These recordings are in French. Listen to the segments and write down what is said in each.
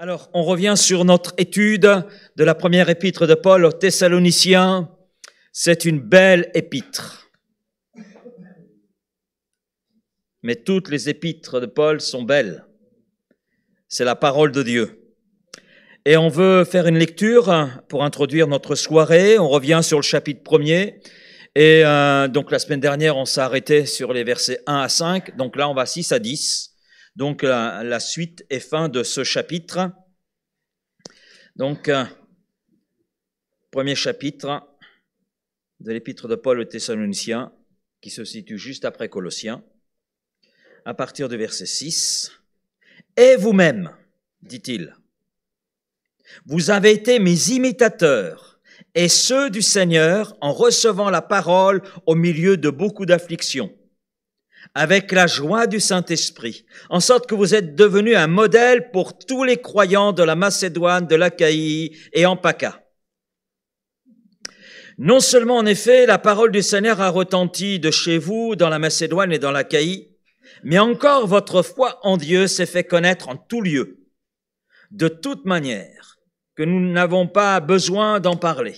Alors, on revient sur notre étude de la première épître de Paul aux Thessaloniciens. C'est une belle épître. Mais toutes les épîtres de Paul sont belles. C'est la parole de Dieu. Et on veut faire une lecture pour introduire notre soirée. On revient sur le chapitre 1er. Et donc la semaine dernière, on s'est arrêté sur les versets 1 à 5. Donc là, on va 6 à 10. Donc la suite et fin de ce chapitre. Donc, premier chapitre de l'épître de Paul aux Thessaloniciens, qui se situe juste après Colossiens, à partir du verset 6. « Et vous-même, dit-il, vous avez été mes imitateurs et ceux du Seigneur en recevant la parole au milieu de beaucoup d'afflictions, avec la joie du Saint-Esprit, en sorte que vous êtes devenus un modèle pour tous les croyants de la Macédoine, de l'Achaïe et en Paka. Non seulement, en effet, la parole du Seigneur a retenti de chez vous, dans la Macédoine et dans l'Achaïe, mais encore votre foi en Dieu s'est fait connaître en tout lieu, de toute manière que nous n'avons pas besoin d'en parler.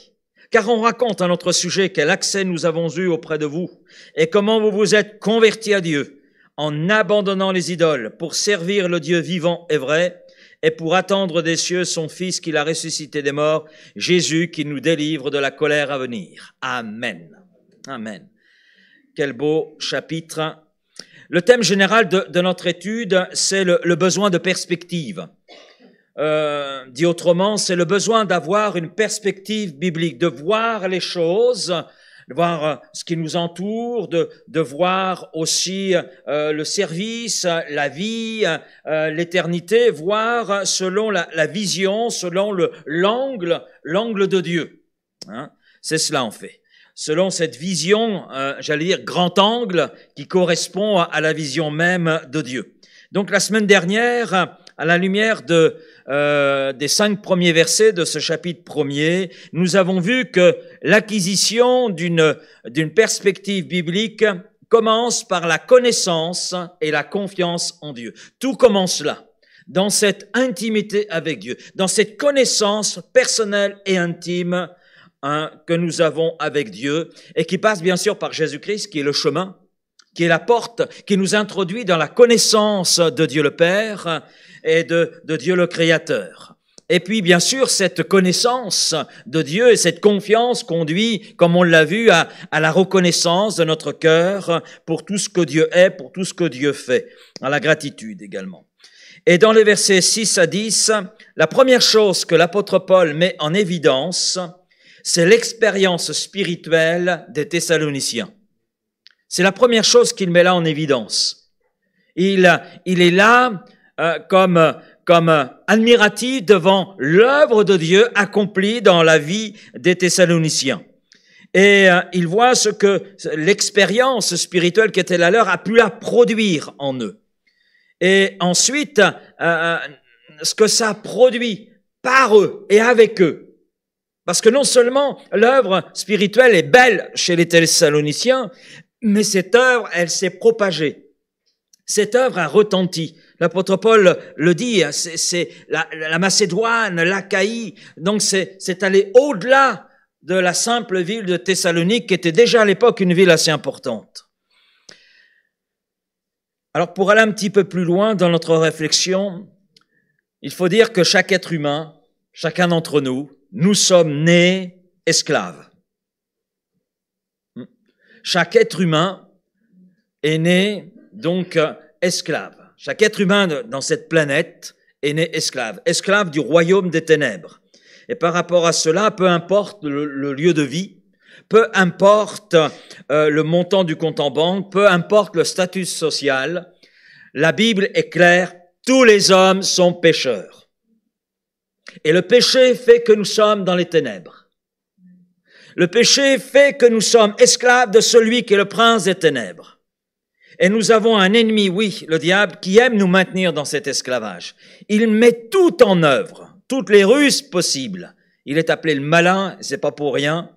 Car on raconte à notre sujet quel accès nous avons eu auprès de vous et comment vous vous êtes convertis à Dieu en abandonnant les idoles pour servir le Dieu vivant et vrai et pour attendre des cieux son Fils qu'il a ressuscité des morts, Jésus qui nous délivre de la colère à venir. Amen. Amen. Quel beau chapitre. Le thème général de notre étude, c'est le besoin de perspective. Dit autrement, c'est le besoin d'avoir une perspective biblique, de voir les choses, de voir ce qui nous entoure, de voir aussi le service, la vie, l'éternité, voir selon la vision, selon l'angle de Dieu. Hein? C'est cela en fait. Selon cette vision, j'allais dire grand angle, qui correspond à la vision même de Dieu. Donc la semaine dernière, à la lumière des 5 premiers versets de ce chapitre 1er, nous avons vu que l'acquisition d'une perspective biblique commence par la connaissance et la confiance en Dieu. Tout commence là, dans cette intimité avec Dieu, dans cette connaissance personnelle et intime que nous avons avec Dieu et qui passe bien sûr par Jésus-Christ, qui est le chemin, qui est la porte, qui nous introduit dans la connaissance de Dieu le Père et de Dieu le Créateur. Et puis, bien sûr, cette connaissance de Dieu et cette confiance conduit, comme on l'a vu, à la reconnaissance de notre cœur pour tout ce que Dieu est, pour tout ce que Dieu fait, à la gratitude également. Et dans les versets 6 à 10, la première chose que l'apôtre Paul met en évidence, c'est l'expérience spirituelle des Thessaloniciens. C'est la première chose qu'il met là en évidence. Il est là comme admiratif devant l'œuvre de Dieu accomplie dans la vie des Thessaloniciens. Et il voit ce que l'expérience spirituelle qui était la leur a pu la produire en eux. Et ensuite, ce que ça a produit par eux et avec eux. Parce que non seulement l'œuvre spirituelle est belle chez les Thessaloniciens, mais cette œuvre, elle s'est propagée. Cette œuvre a retenti. L'apôtre Paul le dit, c'est la Macédoine, l'Achaïe. Donc c'est allé au-delà de la simple ville de Thessalonique, qui était déjà à l'époque une ville assez importante. Alors pour aller un petit peu plus loin dans notre réflexion, il faut dire que chaque être humain, chacun d'entre nous, nous sommes nés esclaves. Chaque être humain est né donc esclave. Chaque être humain dans cette planète est né esclave, esclave du royaume des ténèbres. Et par rapport à cela, peu importe le lieu de vie, peu importe le montant du compte en banque, peu importe le statut social, la Bible est claire, tous les hommes sont pécheurs. Et le péché fait que nous sommes dans les ténèbres. Le péché fait que nous sommes esclaves de celui qui est le prince des ténèbres. Et nous avons un ennemi, oui, le diable, qui aime nous maintenir dans cet esclavage. Il met tout en œuvre, toutes les ruses possibles. Il est appelé le malin, et c'est pas pour rien.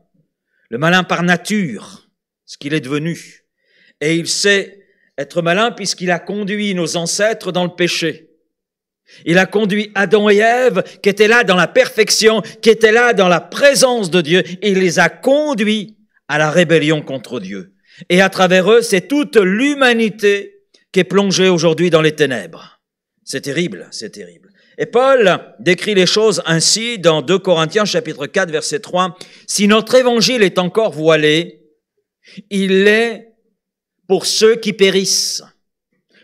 Le malin par nature, ce qu'il est devenu. Et il sait être malin puisqu'il a conduit nos ancêtres dans le péché. Il a conduit Adam et Ève, qui étaient là dans la perfection, qui étaient là dans la présence de Dieu. Il les a conduits à la rébellion contre Dieu. Et à travers eux, c'est toute l'humanité qui est plongée aujourd'hui dans les ténèbres. C'est terrible, c'est terrible. Et Paul décrit les choses ainsi dans 2 Corinthiens chapitre 4 verset 3. « Si notre évangile est encore voilé, il l'est pour ceux qui périssent,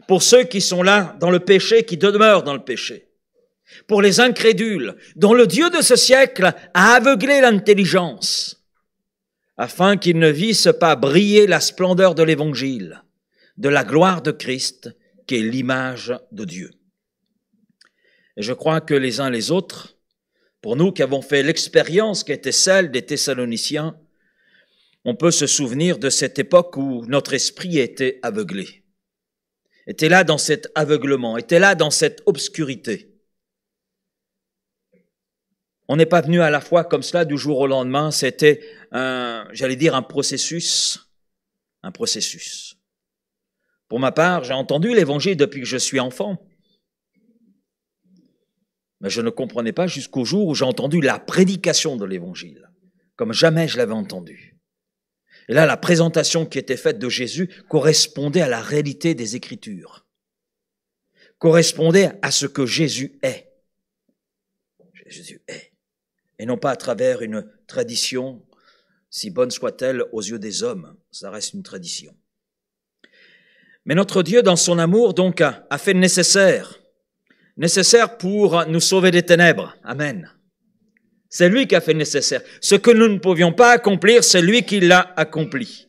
pour ceux qui sont là dans le péché, qui demeurent dans le péché, pour les incrédules, dont le Dieu de ce siècle a aveuglé l'intelligence, afin qu'ils ne vissent pas briller la splendeur de l'évangile, de la gloire de Christ, qui est l'image de Dieu. » Et je crois que les uns les autres, pour nous qui avons fait l'expérience qui était celle des Thessaloniciens, on peut se souvenir de cette époque où notre esprit était aveuglé, était là dans cet aveuglement, était là dans cette obscurité. On n'est pas venu à la foi comme cela du jour au lendemain, c'était un processus. Pour ma part, j'ai entendu l'évangile depuis que je suis enfant. Mais je ne comprenais pas jusqu'au jour où j'ai entendu la prédication de l'évangile, comme jamais je l'avais entendu. Et là, la présentation qui était faite de Jésus correspondait à la réalité des Écritures, correspondait à ce que Jésus est. Jésus est. Et non pas à travers une tradition, si bonne soit-elle aux yeux des hommes, ça reste une tradition. Mais notre Dieu, dans son amour, donc, a fait le nécessaire pour nous sauver des ténèbres. Amen. C'est lui qui a fait le nécessaire. Ce que nous ne pouvions pas accomplir, c'est lui qui l'a accompli.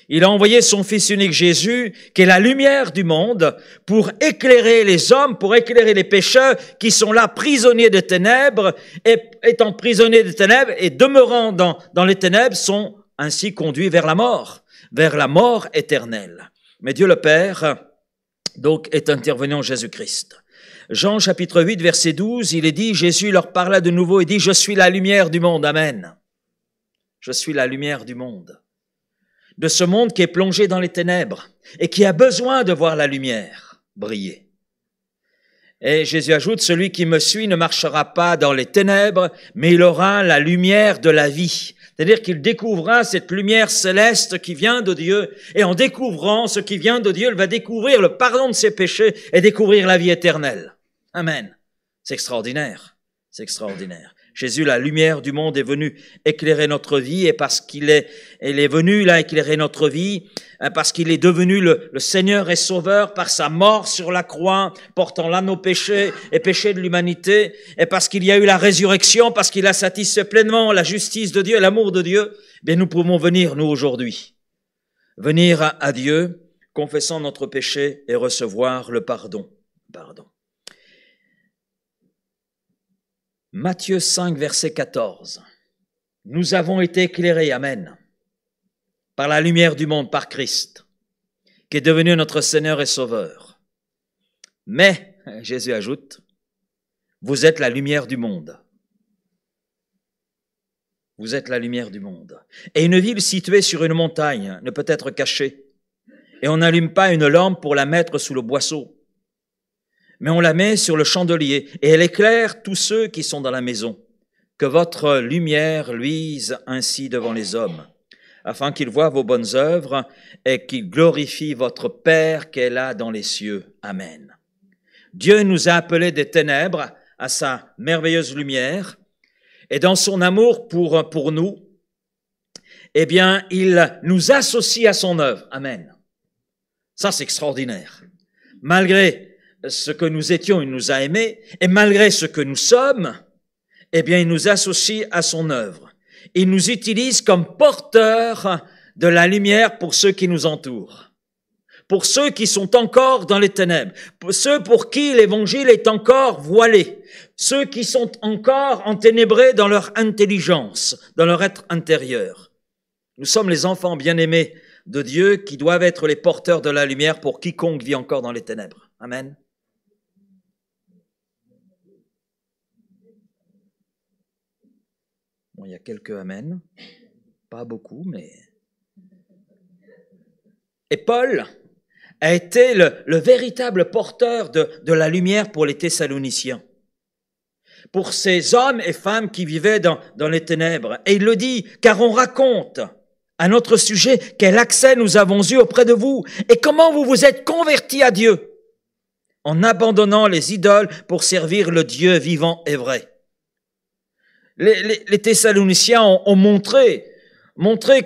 Il a envoyé son Fils unique Jésus, qui est la lumière du monde, pour éclairer les hommes, pour éclairer les pécheurs qui sont là prisonniers des ténèbres, et étant prisonniers des ténèbres et demeurant dans les ténèbres, sont ainsi conduits vers la mort éternelle. Mais Dieu le Père, donc, est intervenu en Jésus-Christ. Jean chapitre 8 verset 12, il est dit, Jésus leur parla de nouveau et dit, je suis la lumière du monde. Amen. Je suis la lumière du monde. De ce monde qui est plongé dans les ténèbres et qui a besoin de voir la lumière briller. Et Jésus ajoute, celui qui me suit ne marchera pas dans les ténèbres, mais il aura la lumière de la vie. C'est-à-dire qu'il découvrira cette lumière céleste qui vient de Dieu, et en découvrant ce qui vient de Dieu, il va découvrir le pardon de ses péchés et découvrir la vie éternelle. Amen. C'est extraordinaire. C'est extraordinaire. Jésus, la lumière du monde, est venu éclairer notre vie, et parce qu'il est venu là éclairer notre vie, parce qu'il est devenu le Seigneur et Sauveur par sa mort sur la croix, portant là nos péchés et péchés de l'humanité, et parce qu'il y a eu la résurrection, parce qu'il a satisfait pleinement la justice de Dieu et l'amour de Dieu, bien nous pouvons venir, nous, aujourd'hui, venir à Dieu, confessant notre péché et recevoir le pardon. Matthieu 5, verset 14. Nous avons été éclairés, amen, par la lumière du monde, par Christ, qui est devenu notre Seigneur et Sauveur. Mais, Jésus ajoute, vous êtes la lumière du monde. Vous êtes la lumière du monde. Et une ville située sur une montagne ne peut être cachée. Et on n'allume pas une lampe pour la mettre sous le boisseau, mais on la met sur le chandelier, et elle éclaire tous ceux qui sont dans la maison. Que votre lumière luise ainsi devant les hommes, afin qu'ils voient vos bonnes œuvres et qu'ils glorifient votre Père qui est là dans les cieux. Amen. Dieu nous a appelés des ténèbres à sa merveilleuse lumière, et dans son amour pour nous, eh bien, il nous associe à son œuvre. Amen. Ça, c'est extraordinaire. Malgré ce que nous étions, il nous a aimés, et malgré ce que nous sommes, eh bien, il nous associe à son œuvre. Il nous utilise comme porteurs de la lumière pour ceux qui nous entourent, pour ceux qui sont encore dans les ténèbres, pour ceux pour qui l'évangile est encore voilé, ceux qui sont encore enténébrés dans leur intelligence, dans leur être intérieur. Nous sommes les enfants bien-aimés de Dieu qui doivent être les porteurs de la lumière pour quiconque vit encore dans les ténèbres. Amen. Bon, il y a quelques amen, pas beaucoup, mais... Et Paul a été le véritable porteur de la lumière pour les Thessaloniciens, pour ces hommes et femmes qui vivaient dans les ténèbres. Et il le dit, car on raconte à notre sujet quel accès nous avons eu auprès de vous et comment vous vous êtes convertis à Dieu en abandonnant les idoles pour servir le Dieu vivant et vrai. Les Thessaloniciens ont montré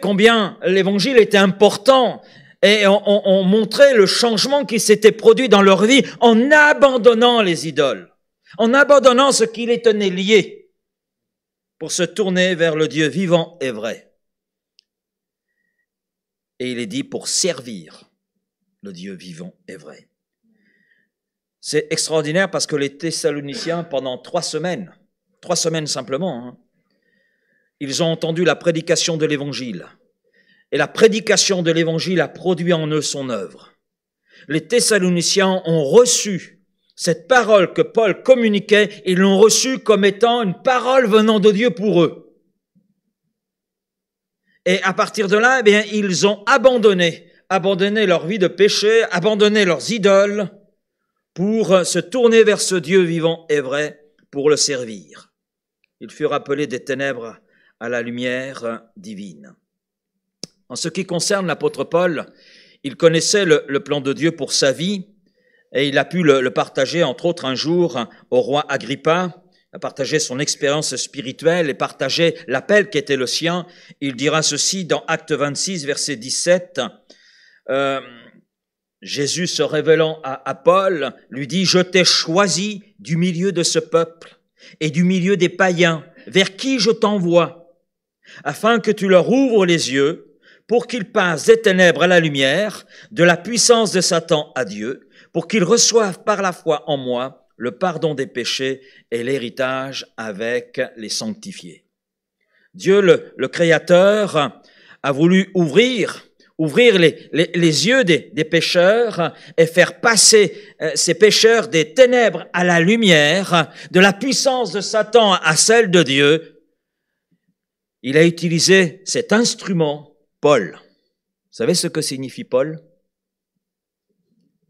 combien l'évangile était important et ont montré le changement qui s'était produit dans leur vie en abandonnant les idoles, en abandonnant ce qui les tenait liés pour se tourner vers le Dieu vivant et vrai. Et il est dit pour servir le Dieu vivant et vrai. C'est extraordinaire parce que les Thessaloniciens, pendant 3 semaines simplement, ils ont entendu la prédication de l'évangile. Et la prédication de l'évangile a produit en eux son œuvre. Les Thessaloniciens ont reçu cette parole que Paul communiquait, ils l'ont reçue comme étant une parole venant de Dieu pour eux. Et à partir de là, ils ont abandonné leur vie de péché, abandonné leurs idoles pour se tourner vers ce Dieu vivant et vrai pour le servir. Ils furent appelés des ténèbres à la lumière divine. En ce qui concerne l'apôtre Paul, il connaissait le plan de Dieu pour sa vie et il a pu le partager, entre autres, un jour au roi Agrippa. Il a partagé son expérience spirituelle et partagé l'appel qui était le sien. Il dira ceci dans Actes 26, verset 17. Jésus, se révélant à Paul, lui dit « Je t'ai choisi du milieu de ce peuple et du milieu des païens, vers qui je t'envoie, afin que tu leur ouvres les yeux, pour qu'ils passent des ténèbres à la lumière, de la puissance de Satan à Dieu, pour qu'ils reçoivent par la foi en moi le pardon des péchés et l'héritage avec les sanctifiés. » Dieu, le Créateur, a voulu ouvrir les yeux des pécheurs et faire passer ces pécheurs des ténèbres à la lumière, de la puissance de Satan à celle de Dieu. Il a utilisé cet instrument, Paul. Vous savez ce que signifie Paul?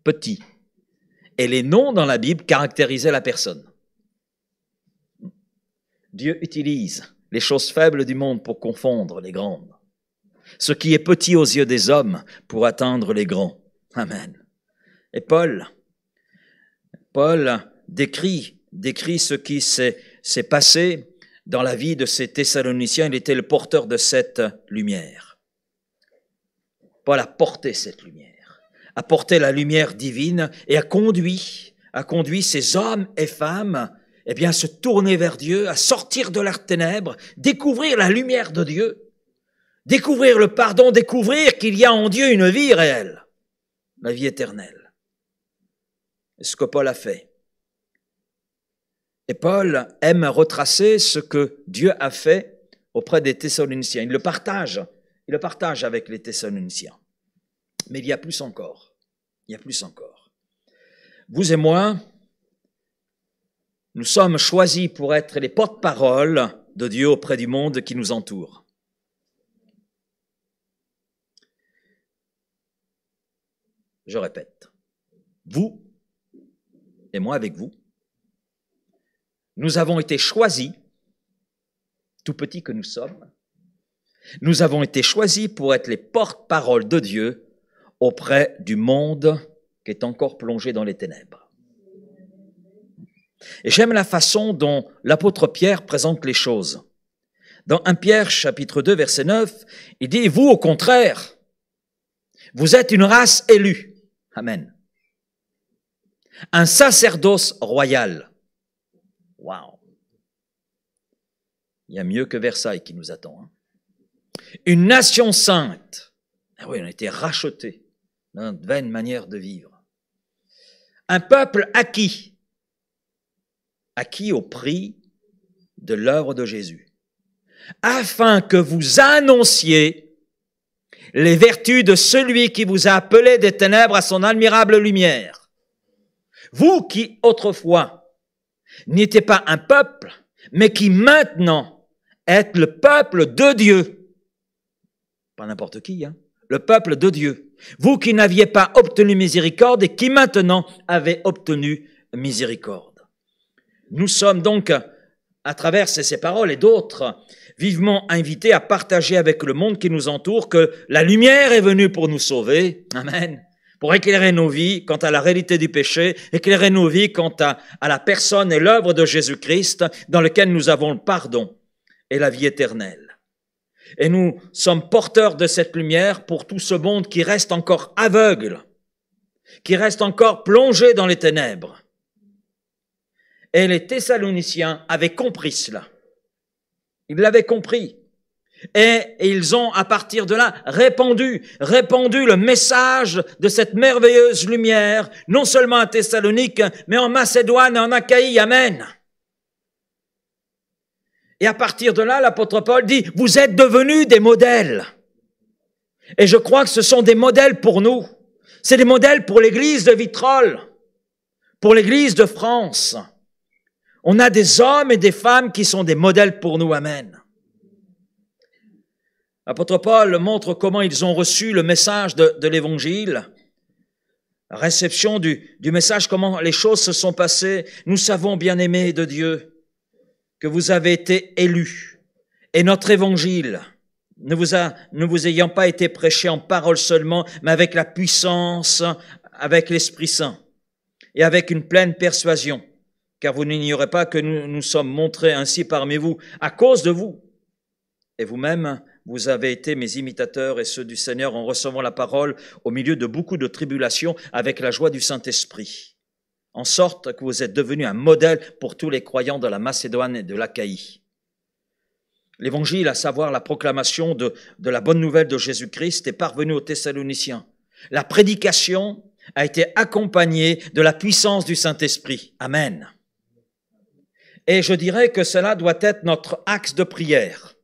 Petit. Et les noms dans la Bible caractérisaient la personne. Dieu utilise les choses faibles du monde pour confondre les grandes. Ce qui est petit aux yeux des hommes pour atteindre les grands. Amen. Et Paul décrit ce qui s'est passé dans la vie de ces Thessaloniciens. Il était le porteur de cette lumière. Paul a porté cette lumière, a porté la lumière divine et a conduit ces hommes et femmes à se tourner vers Dieu, à sortir de leurs ténèbres, découvrir la lumière de Dieu, découvrir le pardon, découvrir qu'il y a en Dieu une vie réelle, la vie éternelle. C'est ce que Paul a fait. Et Paul aime retracer ce que Dieu a fait auprès des Thessaloniciens. Il le partage avec les Thessaloniciens. Mais il y a plus encore. Vous et moi, nous sommes choisis pour être les porte-paroles de Dieu auprès du monde qui nous entoure. Je répète, vous et moi avec vous, nous avons été choisis, tout petits que nous sommes, nous avons été choisis pour être les porte-paroles de Dieu auprès du monde qui est encore plongé dans les ténèbres. Et j'aime la façon dont l'apôtre Pierre présente les choses. Dans 1 Pierre, chapitre 2, verset 9, il dit « Vous, au contraire, vous êtes une race élue. » Amen. Un sacerdoce royal. Waouh. Il y a mieux que Versailles qui nous attend. Une nation sainte. Ah oui, on a été rachetés dans notre vaine manière de vivre. Un peuple acquis au prix de l'œuvre de Jésus, afin que vous annonciez les vertus de celui qui vous a appelé des ténèbres à son admirable lumière. Vous qui, autrefois, n'étiez pas un peuple, mais qui maintenant êtes le peuple de Dieu. Pas n'importe qui, le peuple de Dieu, vous qui n'aviez pas obtenu miséricorde et qui maintenant avez obtenu miséricorde. Nous sommes donc, à travers ces paroles et d'autres, vivement invités à partager avec le monde qui nous entoure que la lumière est venue pour nous sauver. Amen. Pour éclairer nos vies quant à la réalité du péché, éclairer nos vies quant à la personne et l'œuvre de Jésus-Christ dans lequel nous avons le pardon et la vie éternelle. Et nous sommes porteurs de cette lumière pour tout ce monde qui reste encore aveugle, qui reste encore plongé dans les ténèbres. Et les Thessaloniciens avaient compris cela. Ils l'avaient compris. Et ils ont, à partir de là, répandu le message de cette merveilleuse lumière, non seulement à Thessalonique, mais en Macédoine et en Achaïe. Amen. Et à partir de là, l'apôtre Paul dit, vous êtes devenus des modèles. Et je crois que ce sont des modèles pour nous. C'est des modèles pour l'église de Vitrolles, pour l'église de France. On a des hommes et des femmes qui sont des modèles pour nous. Amen. L'apôtre Paul montre comment ils ont reçu le message de l'évangile, la réception du message, comment les choses se sont passées. Nous savons, bien-aimés de Dieu, que vous avez été élus. Et notre évangile ne vous ayant pas été prêché en parole seulement, mais avec la puissance, avec l'Esprit Saint et avec une pleine persuasion. Car vous n'ignorez pas que nous sommes montrés ainsi parmi vous à cause de vous. Et vous-même, vous avez été mes imitateurs et ceux du Seigneur en recevant la parole au milieu de beaucoup de tribulations avec la joie du Saint-Esprit, en sorte que vous êtes devenus un modèle pour tous les croyants de la Macédoine et de l'Achaïe. L'évangile, à savoir la proclamation de la bonne nouvelle de Jésus-Christ, est parvenu aux Thessaloniciens. La prédication a été accompagnée de la puissance du Saint-Esprit. Amen. Et je dirais que cela doit être notre axe de prière.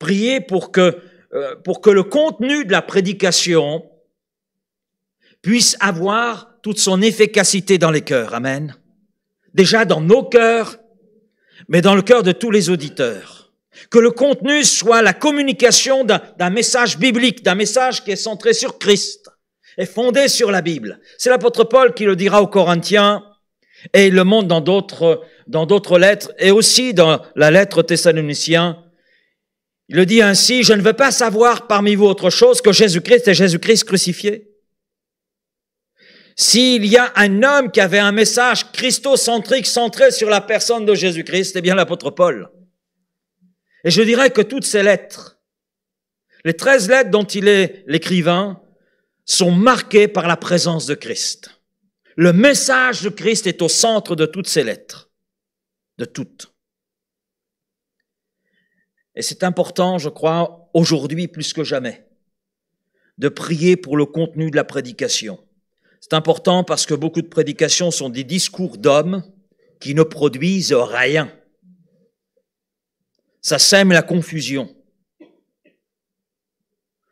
Prier pour que le contenu de la prédication puisse avoir toute son efficacité dans les cœurs. Amen. Déjà dans nos cœurs, mais dans le cœur de tous les auditeurs. Que le contenu soit la communication d'un message biblique, d'un message qui est centré sur Christ et fondé sur la Bible. C'est l'apôtre Paul qui le dira aux Corinthiens et il le montre dans d'autres lettres et aussi dans la lettre aux Thessaloniciens. Il le dit ainsi, je ne veux pas savoir parmi vous autre chose que Jésus-Christ et Jésus-Christ crucifié. S'il y a un homme qui avait un message christocentrique centré sur la personne de Jésus-Christ, c'est bien l'apôtre Paul. Et je dirais que toutes ces lettres, les 13 lettres dont il est l'écrivain, sont marquées par la présence de Christ. Le message de Christ est au centre de toutes ces lettres, de toutes. Et c'est important, je crois, aujourd'hui plus que jamais, de prier pour le contenu de la prédication. C'est important parce que beaucoup de prédications sont des discours d'hommes qui ne produisent rien. Ça sème la confusion.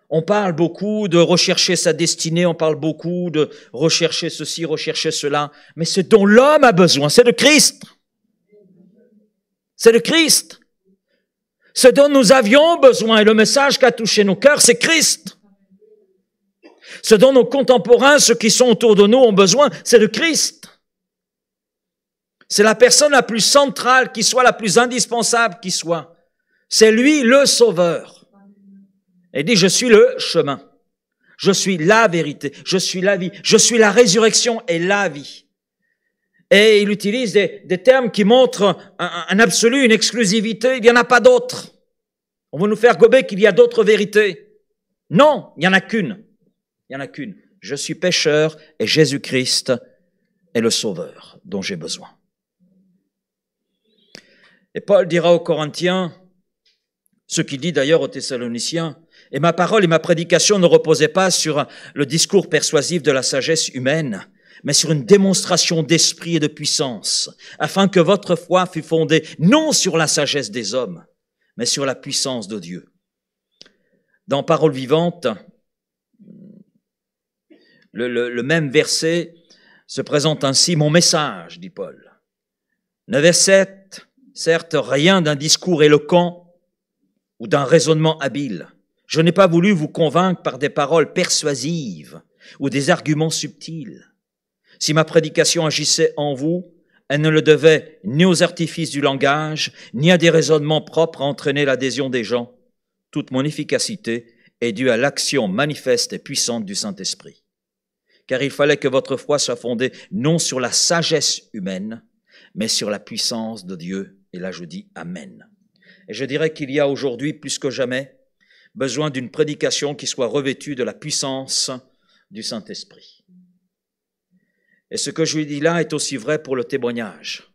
On parle beaucoup de rechercher sa destinée, on parle beaucoup de rechercher ceci, rechercher cela, mais ce dont l'homme a besoin, c'est le Christ. C'est le Christ. Ce dont nous avions besoin et le message qui a touché nos cœurs, c'est Christ. Ce dont nos contemporains, ceux qui sont autour de nous, ont besoin, c'est le Christ. C'est la personne la plus centrale qui soit, la plus indispensable qui soit. C'est lui le Sauveur. Et il dit, je suis le chemin. Je suis la vérité. Je suis la vie. Je suis la résurrection et la vie. Et il utilise des termes qui montrent un absolu, une exclusivité. Il n'y en a pas d'autres. On va nous faire gober qu'il y a d'autres vérités. Non, il n'y en a qu'une. Il n'y en a qu'une. Je suis pécheur et Jésus-Christ est le Sauveur dont j'ai besoin. Et Paul dira aux Corinthiens, ce qu'il dit d'ailleurs aux Thessaloniciens, « Et ma parole et ma prédication ne reposaient pas sur le discours persuasif de la sagesse humaine, mais sur une démonstration d'esprit et de puissance, afin que votre foi fût fondée non sur la sagesse des hommes, mais sur la puissance de Dieu. » Dans Parole vivante, le même verset se présente ainsi, « Mon message, dit Paul, n'avait certes rien d'un discours éloquent ou d'un raisonnement habile. Je n'ai pas voulu vous convaincre par des paroles persuasives ou des arguments subtils. Si ma prédication agissait en vous, elle ne le devait ni aux artifices du langage, ni à des raisonnements propres à entraîner l'adhésion des gens. Toute mon efficacité est due à l'action manifeste et puissante du Saint-Esprit. Car il fallait que votre foi soit fondée non sur la sagesse humaine, mais sur la puissance de Dieu. Et là je dis Amen. Et je dirais qu'il y a aujourd'hui plus que jamais besoin d'une prédication qui soit revêtue de la puissance du Saint-Esprit. Et ce que je lui dis là est aussi vrai pour le témoignage.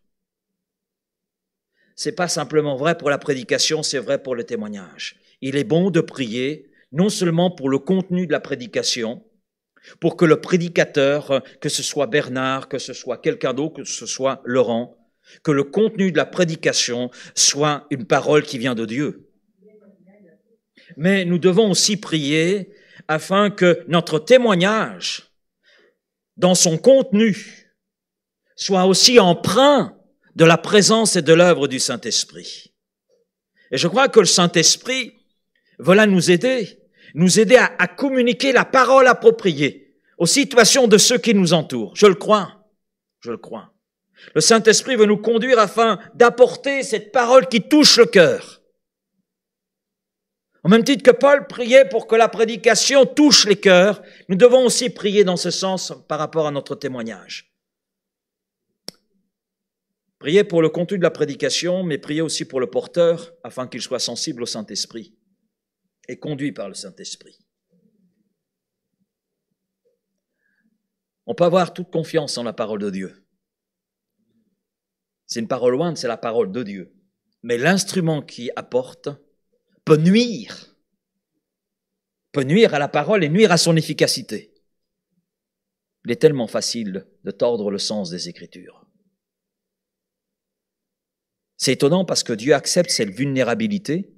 C'est pas simplement vrai pour la prédication, c'est vrai pour le témoignage. Il est bon de prier, non seulement pour le contenu de la prédication, pour que le prédicateur, que ce soit Bernard, que ce soit quelqu'un d'autre, que ce soit Laurent, que le contenu de la prédication soit une parole qui vient de Dieu. Mais nous devons aussi prier afin que notre témoignage, dans son contenu, soit aussi empreint de la présence et de l'œuvre du Saint-Esprit. Et je crois que le Saint-Esprit veut là nous aider à communiquer la parole appropriée aux situations de ceux qui nous entourent. Je le crois. Le Saint-Esprit veut nous conduire afin d'apporter cette parole qui touche le cœur. Au même titre que Paul priait pour que la prédication touche les cœurs, nous devons aussi prier dans ce sens par rapport à notre témoignage. Prier pour le contenu de la prédication, mais prier aussi pour le porteur afin qu'il soit sensible au Saint-Esprit et conduit par le Saint-Esprit. On peut avoir toute confiance en la parole de Dieu. C'est une parole loin, c'est la parole de Dieu. Mais l'instrument qui apporte peut nuire à la parole et nuire à son efficacité. Il est tellement facile de tordre le sens des Écritures. C'est étonnant parce que Dieu accepte cette vulnérabilité.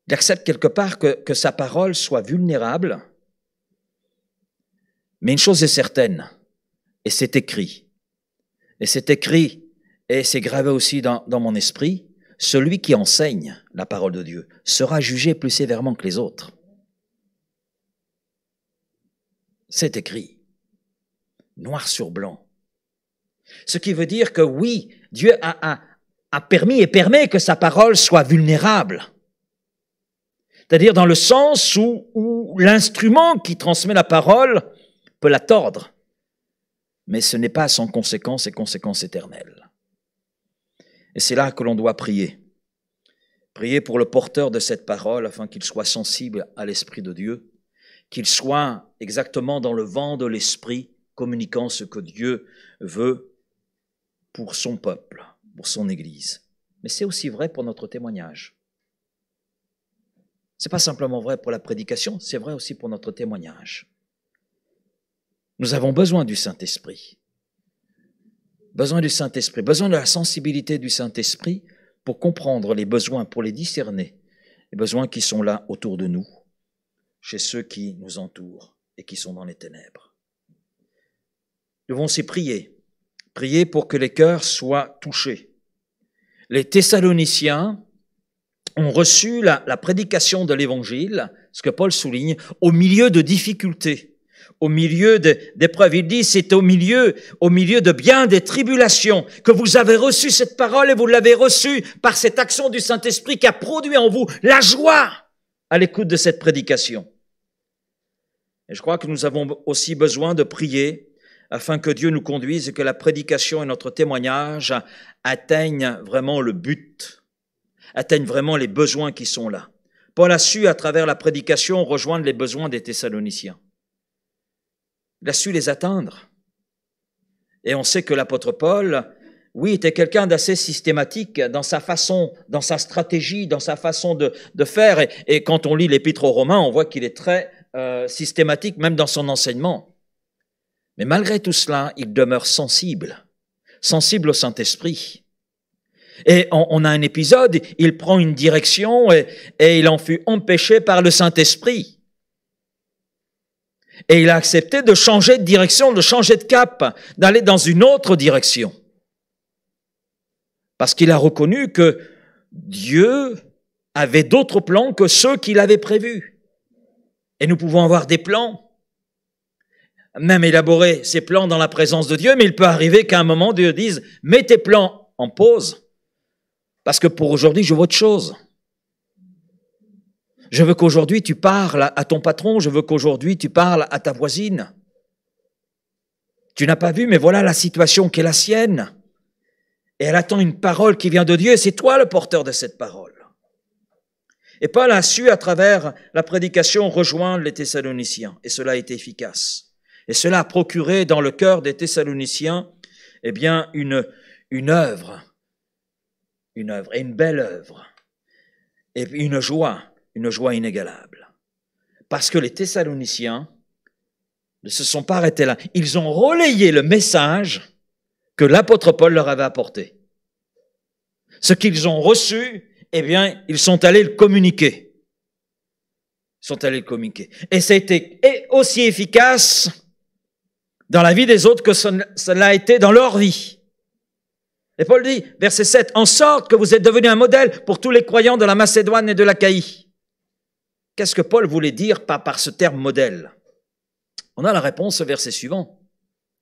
Il accepte quelque part que sa parole soit vulnérable. Mais une chose est certaine, et c'est écrit, et c'est gravé aussi dans mon esprit, celui qui enseigne la parole de Dieu sera jugé plus sévèrement que les autres. C'est écrit, noir sur blanc. Ce qui veut dire que oui, Dieu a permis et permet que sa parole soit vulnérable. C'est-à-dire dans le sens où l'instrument qui transmet la parole peut la tordre. Mais ce n'est pas sans conséquence et conséquence éternelle. Et c'est là que l'on doit prier. Prier pour le porteur de cette parole afin qu'il soit sensible à l'Esprit de Dieu, qu'il soit exactement dans le vent de l'Esprit, communiquant ce que Dieu veut pour son peuple, pour son Église. Mais c'est aussi vrai pour notre témoignage. C'est pas simplement vrai pour la prédication, c'est vrai aussi pour notre témoignage. Nous avons besoin du Saint-Esprit. Besoin du Saint-Esprit, besoin de la sensibilité du Saint-Esprit pour comprendre les besoins, pour les discerner, les besoins qui sont là autour de nous, chez ceux qui nous entourent et qui sont dans les ténèbres. Nous devons aussi prier pour que les cœurs soient touchés. Les Thessaloniciens ont reçu la prédication de l'Évangile, ce que Paul souligne, au milieu de difficultés. Au milieu d'épreuves. Il dit, c'est au milieu de bien des tribulations que vous avez reçu cette parole et vous l'avez reçue par cette action du Saint-Esprit qui a produit en vous la joie à l'écoute de cette prédication. Et je crois que nous avons aussi besoin de prier afin que Dieu nous conduise et que la prédication et notre témoignage atteignent vraiment le but, atteignent vraiment les besoins qui sont là. Paul a su, à travers la prédication, rejoindre les besoins des Thessaloniciens. Il a su les atteindre. Et on sait que l'apôtre Paul, oui, était quelqu'un d'assez systématique dans sa façon, dans sa stratégie, dans sa façon de faire. Et quand on lit l'Épître aux Romains, on voit qu'il est très systématique, même dans son enseignement. Mais malgré tout cela, il demeure sensible au Saint-Esprit. Et on a un épisode, il prend une direction et il en fut empêché par le Saint-Esprit. Et il a accepté de changer de direction, de changer de cap, d'aller dans une autre direction. Parce qu'il a reconnu que Dieu avait d'autres plans que ceux qu'il avait prévus. Et nous pouvons avoir des plans, même élaborer ces plans dans la présence de Dieu, mais il peut arriver qu'à un moment, Dieu dise « Mets tes plans en pause, parce que pour aujourd'hui, je veux autre chose. Je veux qu'aujourd'hui, tu parles à ton patron, je veux qu'aujourd'hui, tu parles à ta voisine. Tu n'as pas vu, mais voilà la situation qui est la sienne. Et elle attend une parole qui vient de Dieu, et c'est toi le porteur de cette parole. » Et Paul a su, à travers la prédication, rejoindre les Thessaloniciens, et cela a été efficace. Et cela a procuré dans le cœur des Thessaloniciens, eh bien, une œuvre, et une belle œuvre, et une joie inégalable. Parce que les Thessaloniciens ne se sont pas arrêtés là. Ils ont relayé le message que l'apôtre Paul leur avait apporté. Ce qu'ils ont reçu, eh bien, ils sont allés le communiquer. Et ça a été aussi efficace dans la vie des autres que cela a été dans leur vie. Et Paul dit, verset 7, « En sorte que vous êtes devenus un modèle pour tous les croyants de la Macédoine et de l'Achaïe. » Qu'est-ce que Paul voulait dire par ce terme « modèle » ? On a la réponse au verset suivant.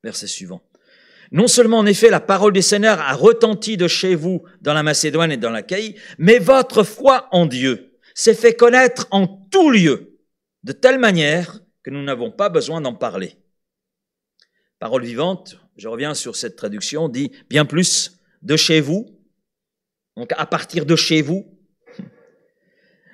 Verset suivant. « Non seulement, en effet, la parole du Seigneur a retenti de chez vous dans la Macédoine et dans l'Achaïe, mais votre foi en Dieu s'est fait connaître en tout lieu, de telle manière que nous n'avons pas besoin d'en parler. » Parole vivante, je reviens sur cette traduction, dit bien plus de chez vous, donc à partir de chez vous.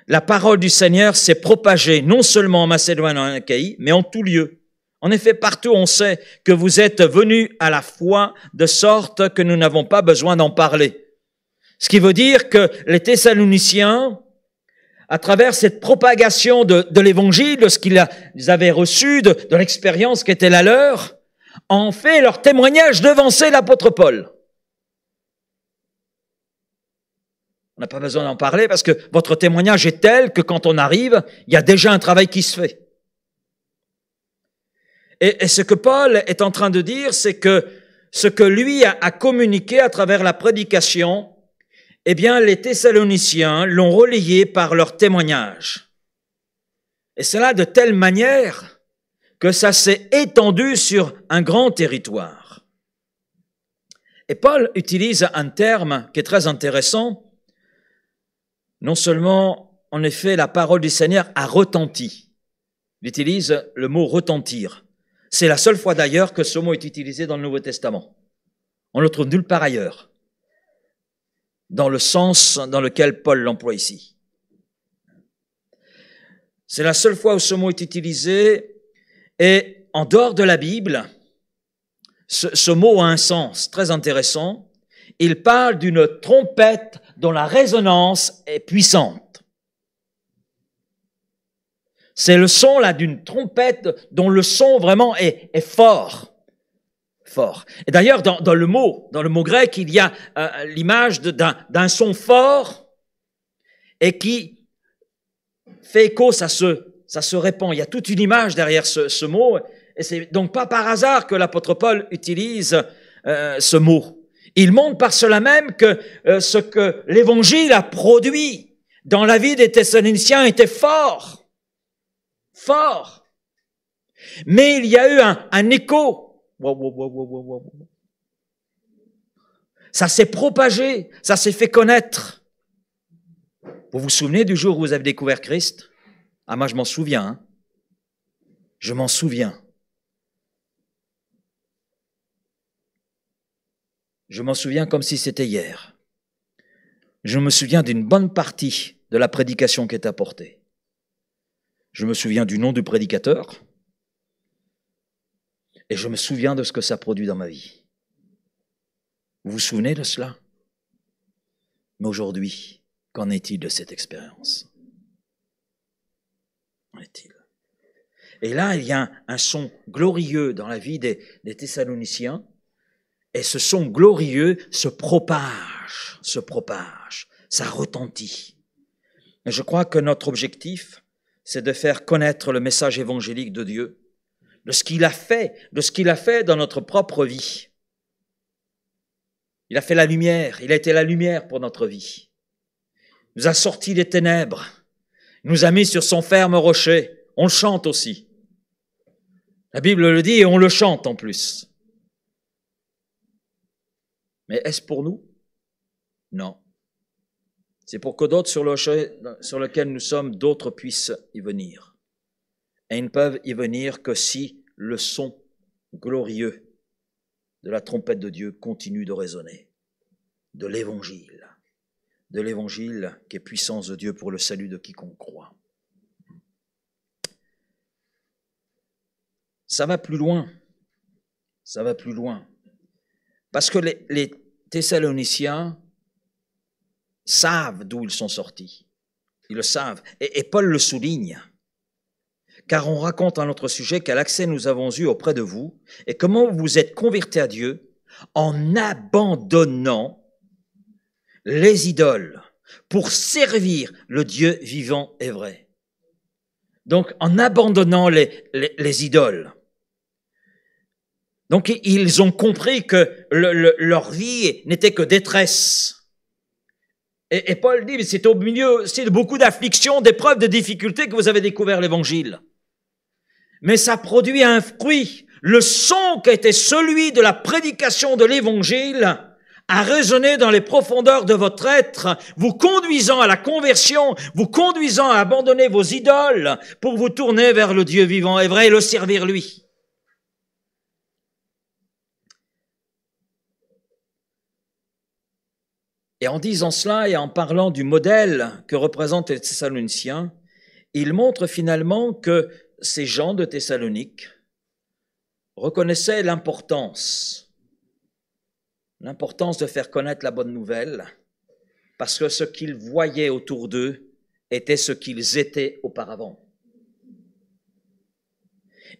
La parole du Seigneur s'est propagée non seulement en Macédoine et en Achaïe, mais en tout lieu. En effet, partout on sait que vous êtes venus à la foi, de sorte que nous n'avons pas besoin d'en parler. Ce qui veut dire que les Thessaloniciens, à travers cette propagation de l'Évangile, de ce qu'ils avaient reçu, de l'expérience qui était la leur, ont fait leur témoignage devancer l'apôtre Paul. On n'a pas besoin d'en parler parce que votre témoignage est tel que quand on arrive, il y a déjà un travail qui se fait. Et ce que Paul est en train de dire, c'est que ce que lui a communiqué à travers la prédication, eh bien, les Thessaloniciens l'ont relayé par leur témoignage. Et cela de telle manière que ça s'est étendu sur un grand territoire. Et Paul utilise un terme qui est très intéressant. Non seulement, en effet, la parole du Seigneur a retenti. Il utilise le mot « retentir ». C'est la seule fois d'ailleurs que ce mot est utilisé dans le Nouveau Testament. On ne le trouve nulle part ailleurs, dans le sens dans lequel Paul l'emploie ici. C'est la seule fois où ce mot est utilisé, et en dehors de la Bible, ce mot a un sens très intéressant. Il parle d'une trompette dont la résonance est puissante. C'est le son là d'une trompette dont le son vraiment est fort. Fort. Et d'ailleurs, dans le mot grec, il y a l'image d'un son fort et qui fait écho, ça se répand. Il y a toute une image derrière ce mot. Et c'est donc pas par hasard que l'apôtre Paul utilise ce mot. Il montre par cela même que ce que l'Évangile a produit dans la vie des Thessaloniciens était fort. Fort. Mais il y a eu un écho. Ça s'est propagé, ça s'est fait connaître. Vous vous souvenez du jour où vous avez découvert Christ ? Ah, moi je m'en souviens. Hein. Je m'en souviens. Je m'en souviens comme si c'était hier. Je me souviens d'une bonne partie de la prédication qui est apportée. Je me souviens du nom du prédicateur et je me souviens de ce que ça produit dans ma vie. Vous vous souvenez de cela ? Mais aujourd'hui, qu'en est-il de cette expérience ? Qu'en est-il ? Et là, il y a un son glorieux dans la vie des Thessaloniciens. Et ce son glorieux se propage, ça retentit. Et je crois que notre objectif, c'est de faire connaître le message évangélique de Dieu, de ce qu'il a fait dans notre propre vie. Il a fait la lumière, il a été la lumière pour notre vie. nous a sortis des ténèbres, nous a mis sur son ferme rocher. On le chante aussi. La Bible le dit et on le chante en plus. Mais est-ce pour nous? Non. C'est pour que d'autres sur lequel nous sommes, d'autres puissent y venir. Et ils ne peuvent y venir que si le son glorieux de la trompette de Dieu continue de résonner, de l'évangile qui est puissance de Dieu pour le salut de quiconque croit. Ça va plus loin. Parce que les Thessaloniciens savent d'où ils sont sortis. Ils le savent. Et Paul le souligne. Car on raconte à notre sujet quel accès nous avons eu auprès de vous et comment vous êtes convertis à Dieu en abandonnant les idoles pour servir le Dieu vivant et vrai. Donc, en abandonnant les idoles. Donc, ils ont compris que leur vie n'était que détresse. Et Paul dit, c'est au milieu aussi de beaucoup d'afflictions, d'épreuves, de difficultés que vous avez découvert l'évangile. Mais ça produit un fruit. Le son qui était celui de la prédication de l'évangile a résonné dans les profondeurs de votre être, vous conduisant à la conversion, vous conduisant à abandonner vos idoles pour vous tourner vers le Dieu vivant et vrai et le servir lui. Et en disant cela et en parlant du modèle que représentent les Thessaloniciens, il montre finalement que ces gens de Thessalonique reconnaissaient l'importance de faire connaître la bonne nouvelle, parce que ce qu'ils voyaient autour d'eux était ce qu'ils étaient auparavant.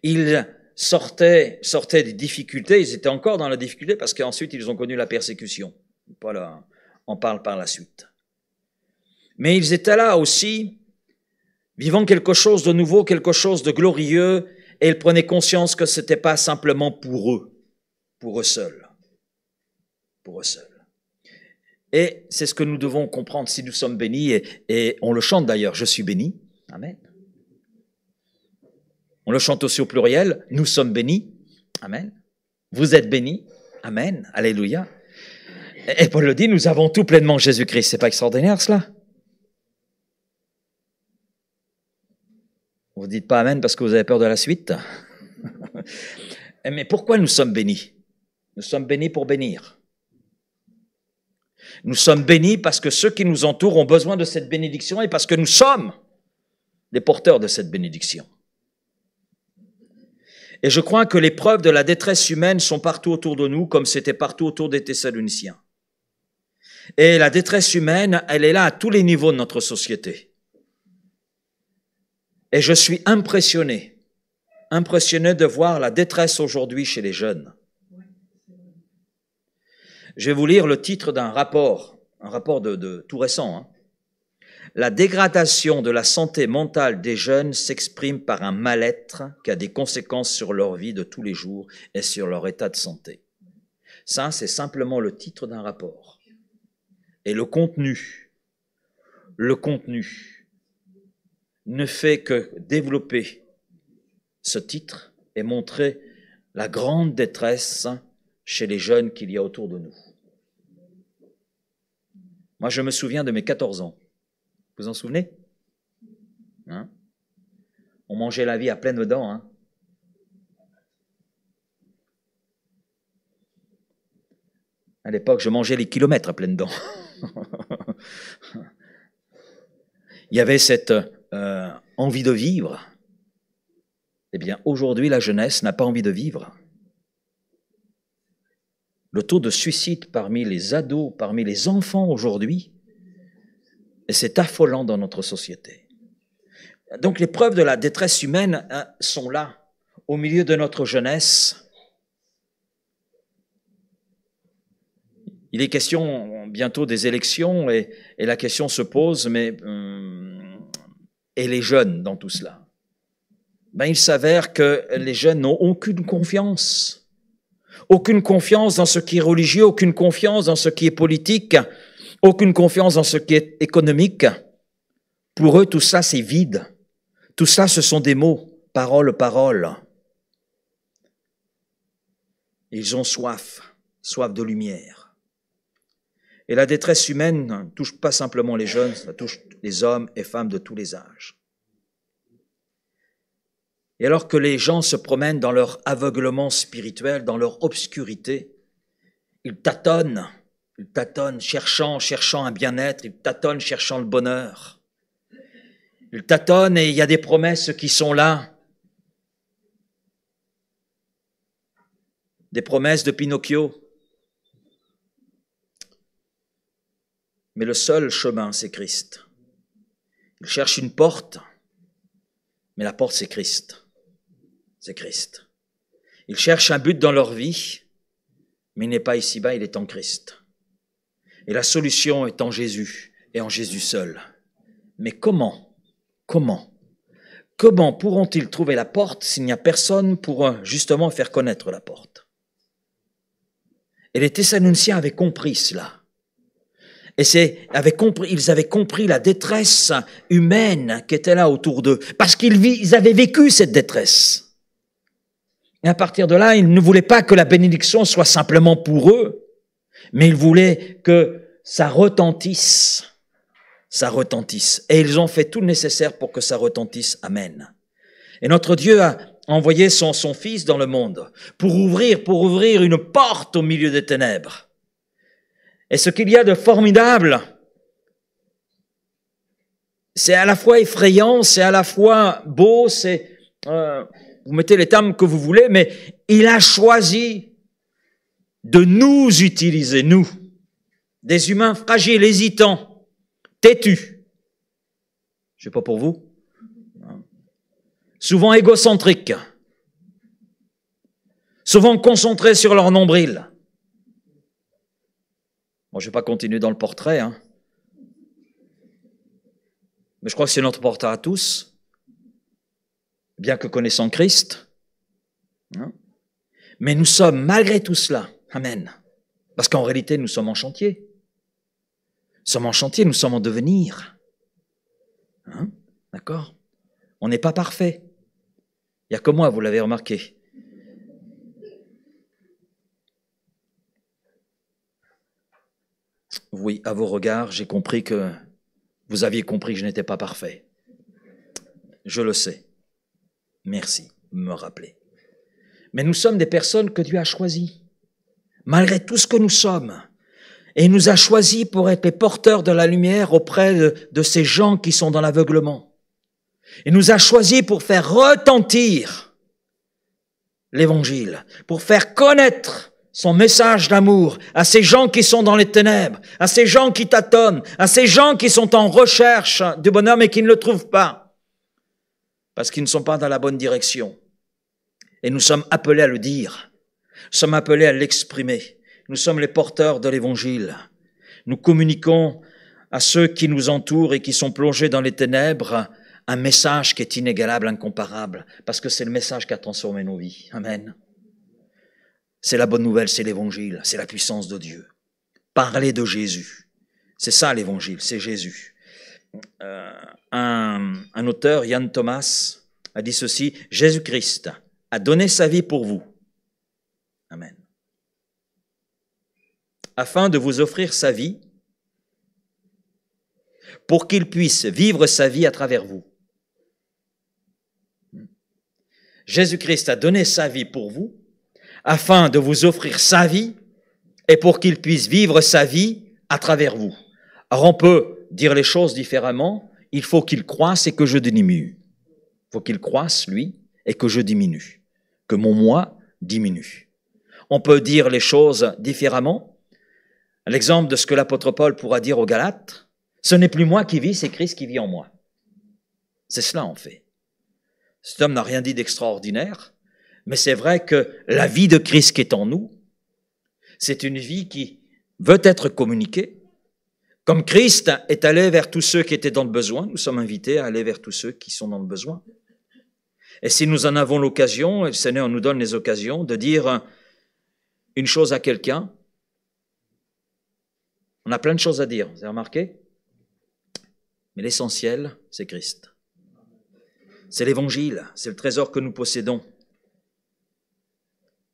Ils sortaient des difficultés, ils étaient encore dans la difficulté parce qu'ensuite ils ont connu la persécution. Voilà. On parle par la suite. Mais ils étaient là aussi, vivant quelque chose de nouveau, quelque chose de glorieux, et ils prenaient conscience que ce n'était pas simplement pour eux seuls. Et c'est ce que nous devons comprendre si nous sommes bénis, et on le chante d'ailleurs, je suis béni, amen. On le chante aussi au pluriel, nous sommes bénis, amen. Vous êtes bénis, amen, alléluia. Et Paul le dit, nous avons tout pleinement Jésus-Christ. C'est pas extraordinaire, cela? Vous ne dites pas amen parce que vous avez peur de la suite? Mais pourquoi nous sommes bénis? Nous sommes bénis pour bénir. Nous sommes bénis parce que ceux qui nous entourent ont besoin de cette bénédiction et parce que nous sommes les porteurs de cette bénédiction. Et je crois que les preuves de la détresse humaine sont partout autour de nous, comme c'était partout autour des Thessaloniciens. Et la détresse humaine, elle est là à tous les niveaux de notre société. Et je suis impressionné de voir la détresse aujourd'hui chez les jeunes. Je vais vous lire le titre d'un rapport, un rapport de tout récent. La dégradation de la santé mentale des jeunes s'exprime par un mal-être qui a des conséquences sur leur vie de tous les jours et sur leur état de santé. Ça, c'est simplement le titre d'un rapport. Et le contenu ne fait que développer ce titre et montrer la grande détresse chez les jeunes qu'il y a autour de nous. Moi, je me souviens de mes 14 ans. Vous en souvenez? On mangeait la vie à pleines dents. À l'époque, je mangeais les kilomètres à pleines dents. Il y avait cette envie de vivre. Eh bien, aujourd'hui, la jeunesse n'a pas envie de vivre. Le taux de suicide parmi les ados, parmi les enfants aujourd'hui, et c'est affolant dans notre société. Donc les preuves de la détresse humaine sont là, au milieu de notre jeunesse. Il est question bientôt des élections et la question se pose, mais et les jeunes dans tout cela? Il s'avère que les jeunes n'ont aucune confiance dans ce qui est religieux, aucune confiance dans ce qui est politique, aucune confiance dans ce qui est économique. Pour eux, tout ça, c'est vide. Tout ça, ce sont des mots, paroles, paroles. Ils ont soif, soif de lumière. Et la détresse humaine ne touche pas simplement les jeunes, ça touche les hommes et femmes de tous les âges. Et alors que les gens se promènent dans leur aveuglement spirituel, dans leur obscurité, ils tâtonnent, cherchant un bien-être, ils tâtonnent, cherchant le bonheur. Ils tâtonnent et il y a des promesses qui sont là. Des promesses de Pinocchio. Mais le seul chemin, c'est Christ. Ils cherchent une porte, mais la porte, c'est Christ. C'est Christ. Ils cherchent un but dans leur vie, mais il n'est pas ici-bas, il est en Christ. Et la solution est en Jésus, et en Jésus seul. Mais comment pourront-ils trouver la porte s'il n'y a personne pour justement faire connaître la porte? Et les Thessaloniciens avaient compris cela. Et ils avaient compris la détresse humaine qui était là autour d'eux, parce qu'ils avaient vécu cette détresse. Et à partir de là, ils ne voulaient pas que la bénédiction soit simplement pour eux, mais ils voulaient que ça retentisse. Ça retentisse. Et ils ont fait tout le nécessaire pour que ça retentisse. Amen. Et notre Dieu a envoyé son Fils dans le monde pour ouvrir une porte au milieu des ténèbres. Et ce qu'il y a de formidable, c'est à la fois effrayant, c'est à la fois beau, vous mettez les termes que vous voulez, mais il a choisi de nous utiliser, nous, des humains fragiles, hésitants, têtus. Je sais pas pour vous. Souvent égocentriques. Souvent concentrés sur leur nombril. Bon, je vais pas continuer dans le portrait, mais je crois que c'est notre portrait à tous. Bien que connaissant Christ, mais nous sommes malgré tout cela, amen, parce qu'en réalité nous sommes en chantier, nous sommes en devenir, d'accord? On n'est pas parfait, il n'y a que moi, vous l'avez remarqué. Oui, à vos regards, j'ai compris que vous aviez compris que je n'étais pas parfait, je le sais. Merci de me rappeler. Mais nous sommes des personnes que Dieu a choisies, malgré tout ce que nous sommes. Et il nous a choisis pour être les porteurs de la lumière auprès de ces gens qui sont dans l'aveuglement. Il nous a choisis pour faire retentir l'Évangile, pour faire connaître son message d'amour à ces gens qui sont dans les ténèbres, à ces gens qui tâtonnent, à ces gens qui sont en recherche du bonheur mais qui ne le trouvent pas. Parce qu'ils ne sont pas dans la bonne direction. Et nous sommes appelés à le dire. Nous sommes appelés à l'exprimer. Nous sommes les porteurs de l'Évangile. Nous communiquons à ceux qui nous entourent et qui sont plongés dans les ténèbres un message qui est inégalable, incomparable, parce que c'est le message qui a transformé nos vies. Amen. C'est la bonne nouvelle, c'est l'Évangile, c'est la puissance de Dieu. Parler de Jésus. C'est ça l'Évangile, c'est Jésus. Un auteur, Yann Thomas, a dit ceci: Jésus-Christ a donné sa vie pour vous. Amen. Afin de vous offrir sa vie, pour qu'il puisse vivre sa vie à travers vous. Jésus-Christ a donné sa vie pour vous, afin de vous offrir sa vie et pour qu'il puisse vivre sa vie à travers vous. Alors on peut dire les choses différemment. Il faut qu'il croisse et que je diminue. Il faut qu'il croisse, lui, et que je diminue. Que mon moi diminue. On peut dire les choses différemment. L'exemple de ce que l'apôtre Paul pourra dire aux Galates: ce n'est plus moi qui vis, c'est Christ qui vit en moi. C'est cela en fait. Cet homme n'a rien dit d'extraordinaire, mais c'est vrai que la vie de Christ qui est en nous, c'est une vie qui veut être communiquée. Comme Christ est allé vers tous ceux qui étaient dans le besoin, nous sommes invités à aller vers tous ceux qui sont dans le besoin. Et si nous en avons l'occasion, et le Seigneur nous donne les occasions de dire une chose à quelqu'un, On a plein de choses à dire, vous avez remarqué? Mais l'essentiel, c'est Christ. C'est l'évangile, c'est le trésor que nous possédons.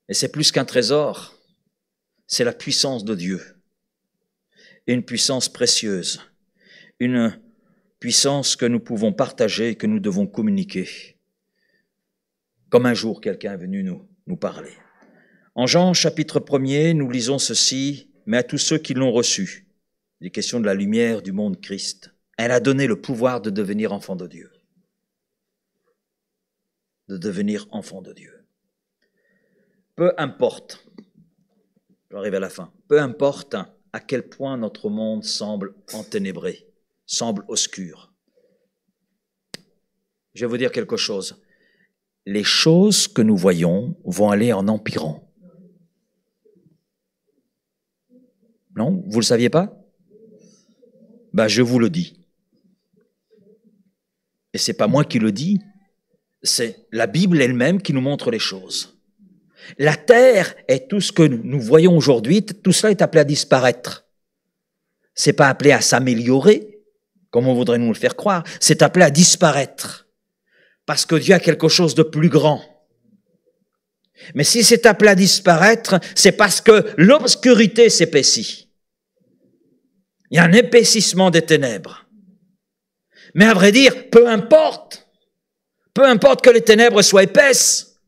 Et c'est plus qu'un trésor, c'est la puissance de Dieu. Une puissance précieuse, une puissance que nous pouvons partager et que nous devons communiquer. Comme un jour, quelqu'un est venu nous parler. En Jean, chapitre 1er, nous lisons ceci, mais à tous ceux qui l'ont reçu, il est question de la lumière du monde Christ. Elle a donné le pouvoir de devenir enfant de Dieu. De devenir enfant de Dieu. Peu importe, j'arrive à la fin, peu importe à quel point notre monde semble enténébré, semble obscur. Je vais vous dire quelque chose. Les choses que nous voyons vont aller en empirant. Non, vous ne le saviez pas? Ben, je vous le dis. Et c'est pas moi qui le dis, c'est la Bible elle-même qui nous montre les choses. La terre et tout ce que nous voyons aujourd'hui, tout cela est appelé à disparaître. C'est pas appelé à s'améliorer, comme on voudrait nous le faire croire, c'est appelé à disparaître. Parce que Dieu a quelque chose de plus grand. Mais si c'est appelé à disparaître, c'est parce que l'obscurité s'épaissit. Il y a un épaississement des ténèbres. Mais à vrai dire, peu importe que les ténèbres soient épaisses,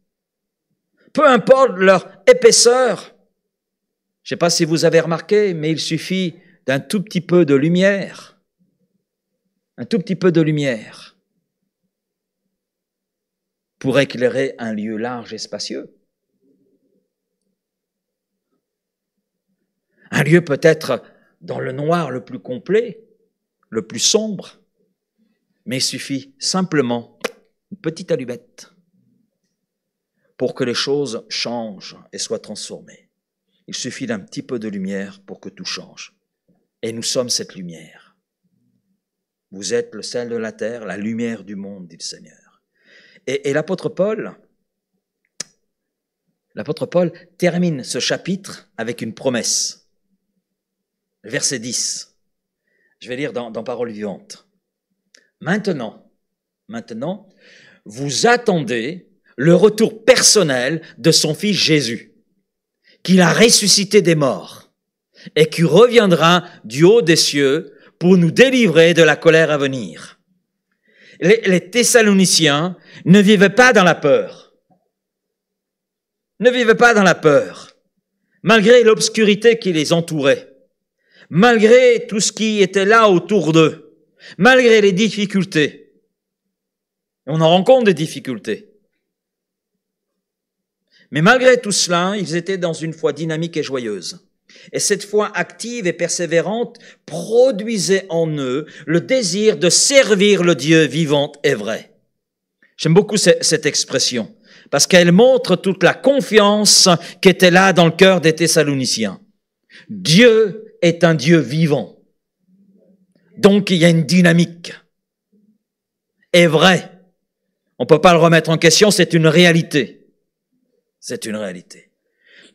peu importe leur épaisseur. Je ne sais pas si vous avez remarqué, mais il suffit d'un tout petit peu de lumière, un tout petit peu de lumière, pour éclairer un lieu large et spacieux. Un lieu peut-être dans le noir le plus complet, le plus sombre, mais il suffit simplement une petite allumette pour que les choses changent et soient transformées. Il suffit d'un petit peu de lumière pour que tout change. Et nous sommes cette lumière. Vous êtes le sel de la terre, la lumière du monde, dit le Seigneur. Et l'apôtre Paul termine ce chapitre avec une promesse. Verset 10. Je vais lire dans Paroles vivantes. Maintenant, vous attendez le retour personnel de son Fils Jésus, qu'il a ressuscité des morts et qui reviendra du haut des cieux pour nous délivrer de la colère à venir. Les Thessaloniciens ne vivaient pas dans la peur. Ne vivaient pas dans la peur, malgré l'obscurité qui les entourait, malgré tout ce qui était là autour d'eux, malgré les difficultés. On en rencontre des difficultés. Mais malgré tout cela, ils étaient dans une foi dynamique et joyeuse. Et cette foi active et persévérante produisait en eux le désir de servir le Dieu vivant et vrai. J'aime beaucoup cette expression, parce qu'elle montre toute la confiance qui était là dans le cœur des Thessaloniciens. Dieu est un Dieu vivant. Donc il y a une dynamique. Et vrai. On ne peut pas le remettre en question, c'est une réalité. C'est une réalité.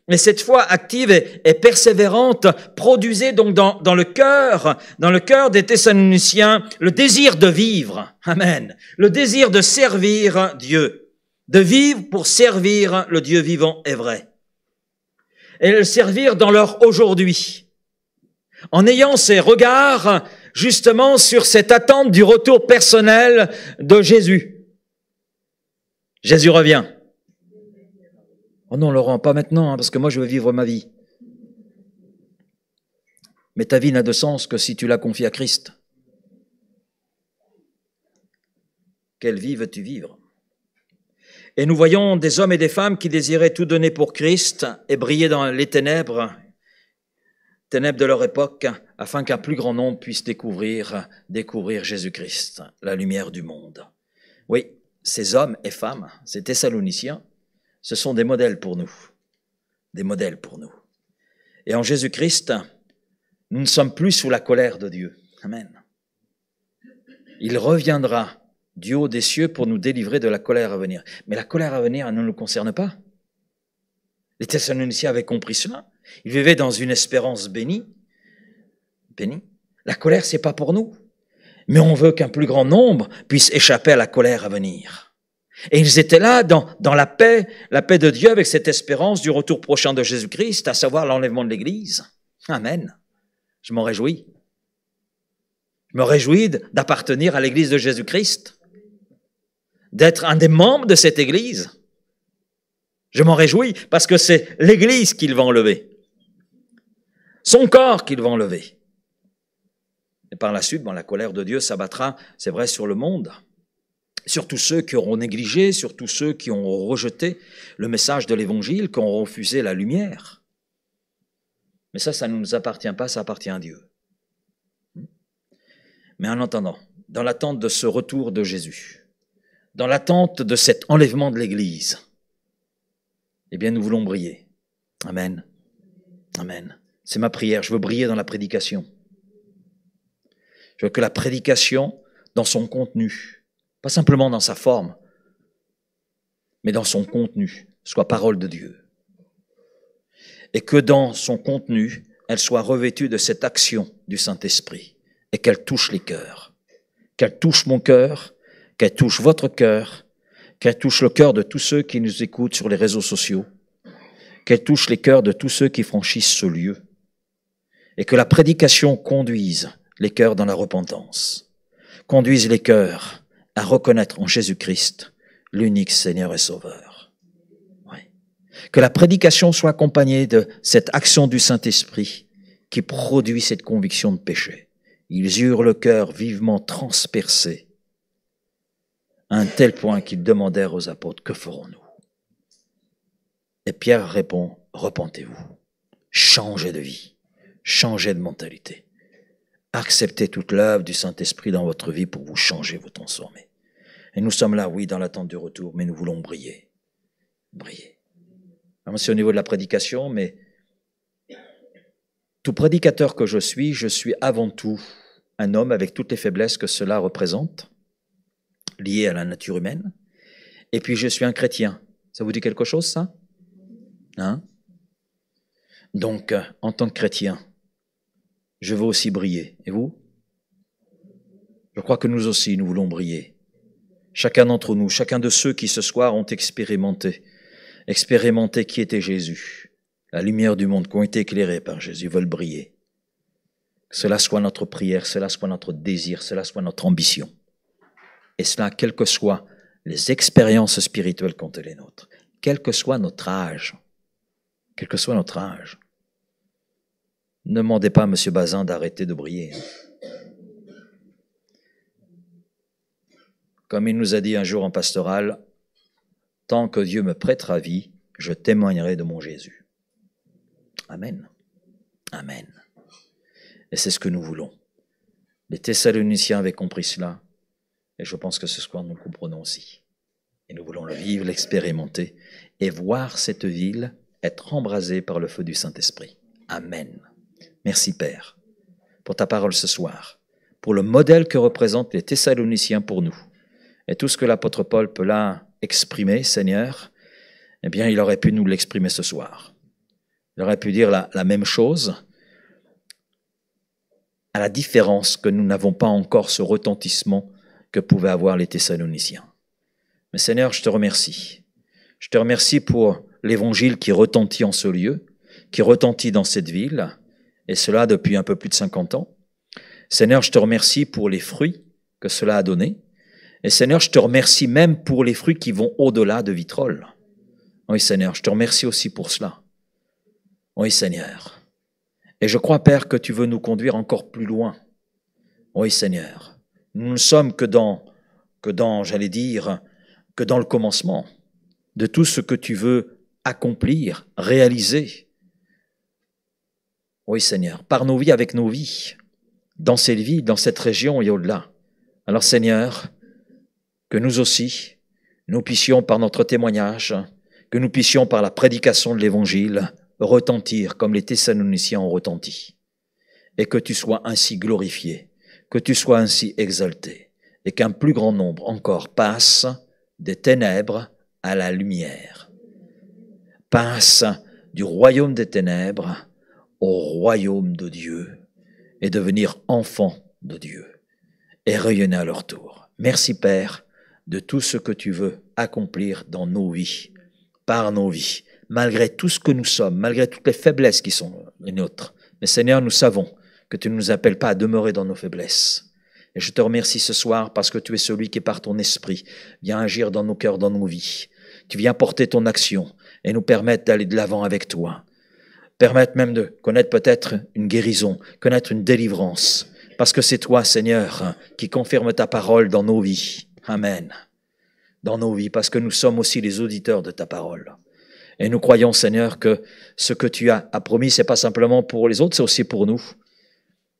Et cette foi active et persévérante produisait donc dans le cœur des Thessaloniciens le désir de vivre. Amen. Le désir de servir Dieu. De vivre pour servir le Dieu vivant et vrai. Et le servir dans leur aujourd'hui. En ayant ces regards justement sur cette attente du retour personnel de Jésus. Jésus revient. Oh non, Laurent, pas maintenant, parce que moi je veux vivre ma vie. Mais ta vie n'a de sens que si tu la confies à Christ. Quelle vie veux-tu vivre? Et nous voyons des hommes et des femmes qui désiraient tout donner pour Christ et briller dans les ténèbres de leur époque, afin qu'un plus grand nombre puisse découvrir Jésus-Christ, la lumière du monde. Oui, ces hommes et femmes, ces Thessaloniciens, ce sont des modèles pour nous. Des modèles pour nous. Et en Jésus-Christ, nous ne sommes plus sous la colère de Dieu. Amen. Il reviendra du haut des cieux pour nous délivrer de la colère à venir. Mais la colère à venir, elle ne nous concerne pas. Les Thessaloniciens avaient compris cela. Ils vivaient dans une espérance bénie béni. La colère, c'est pas pour nous. Mais on veut qu'un plus grand nombre puisse échapper à la colère à venir. Et ils étaient là dans la paix de Dieu avec cette espérance du retour prochain de Jésus-Christ, à savoir l'enlèvement de l'Église. Amen. Je m'en réjouis. Je me réjouis d'appartenir à l'Église de Jésus-Christ, d'être un des membres de cette Église. Je m'en réjouis parce que c'est l'Église qu'il va enlever. Son corps qu'il va enlever. Et par la suite, la colère de Dieu s'abattra, c'est vrai, sur le monde, sur tous ceux qui auront négligé, sur tous ceux qui ont rejeté le message de l'Évangile, qui ont refusé la lumière. Mais ça ne nous appartient pas, ça appartient à Dieu. Mais en attendant, dans l'attente de ce retour de Jésus, dans l'attente de cet enlèvement de l'Église, eh bien, nous voulons briller. Amen. Amen. C'est ma prière, je veux briller dans la prédication. Je veux que la prédication, dans son contenu, pas simplement dans sa forme, mais dans son contenu, soit parole de Dieu. Et que dans son contenu, elle soit revêtue de cette action du Saint-Esprit et qu'elle touche les cœurs. Qu'elle touche mon cœur, qu'elle touche votre cœur, qu'elle touche le cœur de tous ceux qui nous écoutent sur les réseaux sociaux, qu'elle touche les cœurs de tous ceux qui franchissent ce lieu, et que la prédication conduise les cœurs dans la repentance, conduise les cœurs à reconnaître en Jésus-Christ l'unique Seigneur et Sauveur. Oui. Que la prédication soit accompagnée de cette action du Saint-Esprit qui produit cette conviction de péché. Ils eurent le cœur vivement transpercé, à un tel point qu'ils demandèrent aux apôtres, que ferons-nous? Et Pierre répond, repentez-vous, changez de vie, changez de mentalité. Acceptez toute l'œuvre du Saint-Esprit dans votre vie pour vous changer, vous transformer. Et nous sommes là, oui, dans l'attente du retour, mais nous voulons briller. Briller. Alors, c'est au niveau de la prédication, mais tout prédicateur que je suis avant tout un homme avec toutes les faiblesses que cela représente, liées à la nature humaine. Et puis je suis un chrétien. Ça vous dit quelque chose, ça? Hein? Donc, en tant que chrétien, je veux aussi briller. Et vous? Je crois que nous aussi, nous voulons briller. Chacun d'entre nous, chacun de ceux qui ce soir ont expérimenté qui était Jésus, la lumière du monde, qui ont été éclairés par Jésus, veulent briller. Que cela soit notre prière, cela soit notre désir, cela soit notre ambition. Et cela, quelles que soient les expériences spirituelles qu'ont les nôtres, quel que soit notre âge, quel que soit notre âge. Ne demandez pas à M. Bazin d'arrêter de briller. Comme il nous a dit un jour en pastoral, « Tant que Dieu me prêtera vie, je témoignerai de mon Jésus. » Amen. Amen. Et c'est ce que nous voulons. Les Thessaloniciens avaient compris cela, et je pense que ce soir nous le comprenons aussi. Et nous voulons le vivre, l'expérimenter, et voir cette ville être embrasée par le feu du Saint-Esprit. Amen. Merci Père, pour ta parole ce soir, pour le modèle que représentent les Thessaloniciens pour nous. Et tout ce que l'apôtre Paul peut là exprimer, Seigneur, eh bien, il aurait pu nous l'exprimer ce soir. Il aurait pu dire la même chose, à la différence que nous n'avons pas encore ce retentissement que pouvaient avoir les Thessaloniciens. Mais Seigneur, je te remercie. Je te remercie pour l'évangile qui retentit en ce lieu, qui retentit dans cette ville, et cela depuis un peu plus de 50 ans. Seigneur, je te remercie pour les fruits que cela a donné. Et Seigneur, je te remercie même pour les fruits qui vont au-delà de Vitrolles. Oui, Seigneur, je te remercie aussi pour cela. Oui, Seigneur. Et je crois, Père, que tu veux nous conduire encore plus loin. Oui, Seigneur. Nous ne sommes que dans, j'allais dire, que dans le commencement de tout ce que tu veux accomplir, réaliser. Oui, Seigneur, par nos vies, avec nos vies, dans cette vie, dans cette région et au-delà. Alors, Seigneur, que nous aussi, nous puissions par notre témoignage, que nous puissions par la prédication de l'Évangile, retentir comme les Thessaloniciens ont retenti. Et que tu sois ainsi glorifié, que tu sois ainsi exalté, et qu'un plus grand nombre encore passe des ténèbres à la lumière. Passe du royaume des ténèbres au royaume de Dieu. et devenir enfants de Dieu et rayonner à leur tour. Merci Père de tout ce que tu veux accomplir dans nos vies, par nos vies, malgré tout ce que nous sommes, malgré toutes les faiblesses qui sont les nôtres. Mais Seigneur, nous savons que tu ne nous appelles pas à demeurer dans nos faiblesses. Et je te remercie ce soir parce que tu es celui qui, par ton esprit, vient agir dans nos cœurs, dans nos vies. Tu viens porter ton action et nous permettre d'aller de l'avant avec toi. Permettre même de connaître peut-être une guérison, connaître une délivrance. Parce que c'est toi, Seigneur, qui confirme ta parole dans nos vies. Amen. Dans nos vies, parce que nous sommes aussi les auditeurs de ta parole. Et nous croyons, Seigneur, que ce que tu as promis, c'est pas simplement pour les autres, c'est aussi pour nous.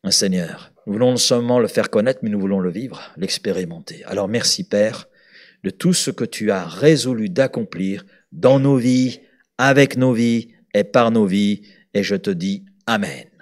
Seigneur, nous voulons non seulement le faire connaître, mais nous voulons le vivre, l'expérimenter. Alors merci, Père, de tout ce que tu as résolu d'accomplir dans nos vies, avec nos vies et par nos vies. Et je te dis Amen.